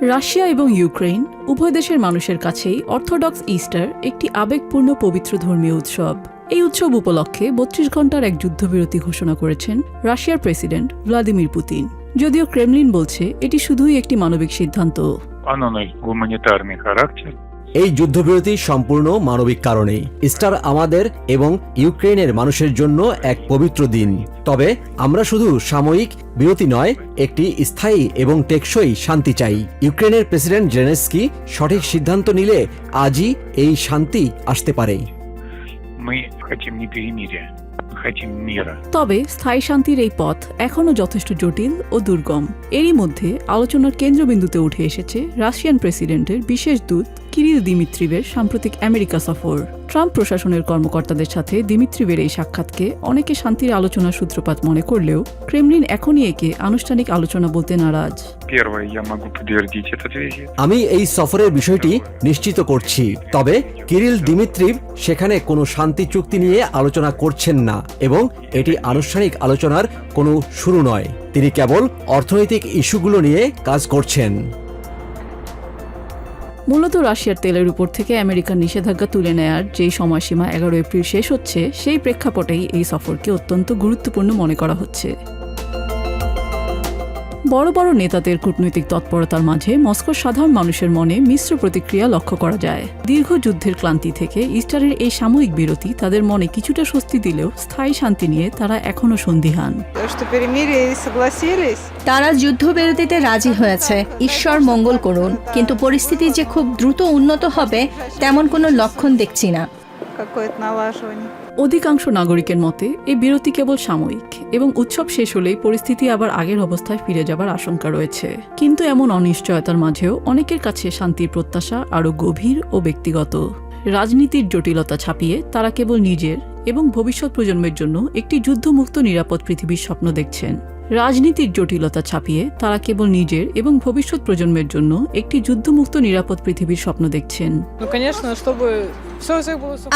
Russia এবং Ukraine উভয় দেশের মানুষের কাছেই অর্থোডক্স ইস্টার একটি আবেগপূর্ণ পবিত্র ধর্মীয় উৎসব। এই উৎসব উপলক্ষে ৩২ ঘণ্টার এক যুদ্ধবিরতি ঘোষণা করেছেন রাশিয়ার প্রেসিডেন্ট ভ্লাদিমির পুতিন। যদিও ক্রেমলিন বলছে এটি শুধুই একটি মানবিক সিদ্ধান্ত। এই যুদ্ধবিরতি সম্পূর্ণ মানবিক কারণে। ইস্টার আমাদের এবং ইউক্রেনের মানুষের জন্য এক পবিত্র দিন। তবে আমরা শুধু সাময়িক বিরতি নয়, একটি স্থায়ী এবং টেকসই শান্তি চাই। ইউক্রেনের প্রেসিডেন্ট জেলেনস্কি সঠিক সিদ্ধান্ত নিলে আজই এই শান্তি আসতে পারে। তবে স্থায়ী শান্তির এই পথ এখনও যথেষ্ট জটিল ও দুর্গম। এরই মধ্যে আলোচনার কেন্দ্রবিন্দুতে উঠে এসেছে রাশিয়ান প্রেসিডেন্টের বিশেষ দূত কিরিল দিমিত্রিভের সাম্প্রতিক আমেরিকা সফর। ট্রাম্প প্রশাসনের কর্মকর্তাদের সাথে দিমিত্রিভের এই সাক্ষাৎকে অনেকে শান্তির আলোচনার সূত্রপাত মনে করলেও ক্রেমলিন এখনই একে আনুষ্ঠানিক আলোচনা বলতে নারাজ। আমি এই সফরের বিষয়টি নিশ্চিত করছি, তবে কিরিল দিমিত্রিভ সেখানে কোনো শান্তি চুক্তি নিয়ে আলোচনা করছেন না এবং এটি আনুষ্ঠানিক আলোচনার কোনো শুরু নয়। তিনি কেবল অর্থনৈতিক ইস্যুগুলো নিয়ে কাজ করছেন। মূলত রাশিয়ার তেলের উপর থেকে আমেরিকার নিষেধাজ্ঞা তুলে নেয়ার যেই সময়সীমা ১১ এপ্রিল শেষ হচ্ছে, সেই প্রেক্ষাপটেই এই সফরকে অত্যন্ত গুরুত্বপূর্ণ মনে করা হচ্ছে। বড় বড় নেতাদের কূটনৈতিক তৎপরতার মাঝে মস্কোর সাধারণ মানুষের মনে মিশ্র প্রতিক্রিয়া লক্ষ্য করা যায়। দীর্ঘ যুদ্ধের ক্লান্তি থেকে ইস্টারের এই সাময়িক বিরতি তাদের মনে কিছুটা স্বস্তি দিলেও স্থায়ী শান্তি নিয়ে তারা এখনও সন্দিহান। তারা যুদ্ধবিরতিতে রাজি হয়েছে, ঈশ্বর মঙ্গল করুন, কিন্তু পরিস্থিতি যে খুব দ্রুত উন্নত হবে তেমন কোনো লক্ষণ দেখছি না। অধিকাংশ নাগরিকের মতে এই বিরতি কেবল সাময়িক এবং উৎসব শেষ হলেই পরিস্থিতি আবার আগের অবস্থায় ফিরে যাবার আশঙ্কা রয়েছে। কিন্তু এমন অনিশ্চয়তার মাঝেও অনেকের কাছে শান্তির প্রত্যাশা আরও গভীর ও ব্যক্তিগত। রাজনীতির জটিলতা ছাপিয়ে তারা কেবল নিজের এবং ভবিষ্যৎ প্রজন্মের জন্য একটি যুদ্ধমুক্ত নিরাপদ পৃথিবীর স্বপ্ন দেখছেন। রাজনীতির জটিলতা ছাপিয়ে তারা কেবল নিজের এবং ভবিষ্যৎ প্রজন্মের জন্য একটি যুদ্ধমুক্ত নিরাপদ পৃথিবীর স্বপ্ন দেখছেন।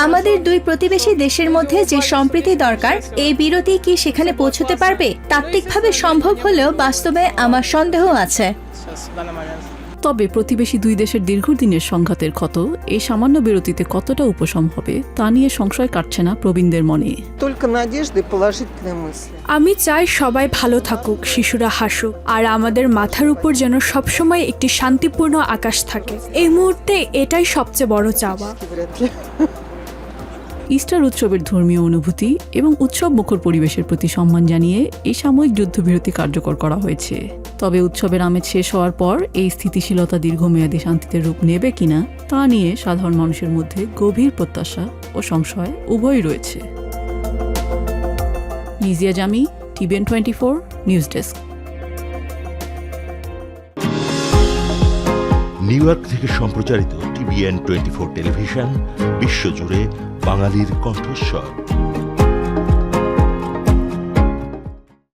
আমাদের দুই প্রতিবেশী দেশের মধ্যে যে সম্প্রীতি দরকার, এই বিরতি কি সেখানে পৌঁছতে পারবে? তাত্ত্বিকভাবে সম্ভব হলেও বাস্তবে আমার সন্দেহ আছে। তবে প্রতিবেশী দুই দেশের দীর্ঘদিনের সংঘাতের ক্ষত এই সামান্য বিরতিতে কতটা উপশম হবে তা নিয়ে সংশয় কাটছে না প্রবীণদের মনে। আমি চাই সবাই ভালো থাকুক, শিশুরা হাসুক, আর আমাদের মাথার উপর যেন সবসময় একটি শান্তিপূর্ণ আকাশ থাকে। এই মুহূর্তে এটাই সবচেয়ে বড় চাওয়া। ইস্টার উৎসবের ধর্মীয় অনুভূতি এবং উৎসব মুখর পরিবেশের প্রতি সম্মান জানিয়ে এই সাময়িক যুদ্ধবিরতি কার্যকর করা হয়েছে। তবে উৎসবের আমেজ শেষ হওয়ার পর এই স্থিতিশীলতা দীর্ঘমেয়াদী শান্তিতে রূপ নেবে কিনা তা নিয়ে সাধারণ মানুষের মধ্যে গভীর প্রত্যাশা ও সংশয় উভয়ই রয়েছে। Nizia Jami, TVN 24 news desk. New York থেকে সম্প্রচারিত টিভিএন 24 টেলিভিশন বিশ্বজুড়ে বাঙালির কণ্ঠস্বর।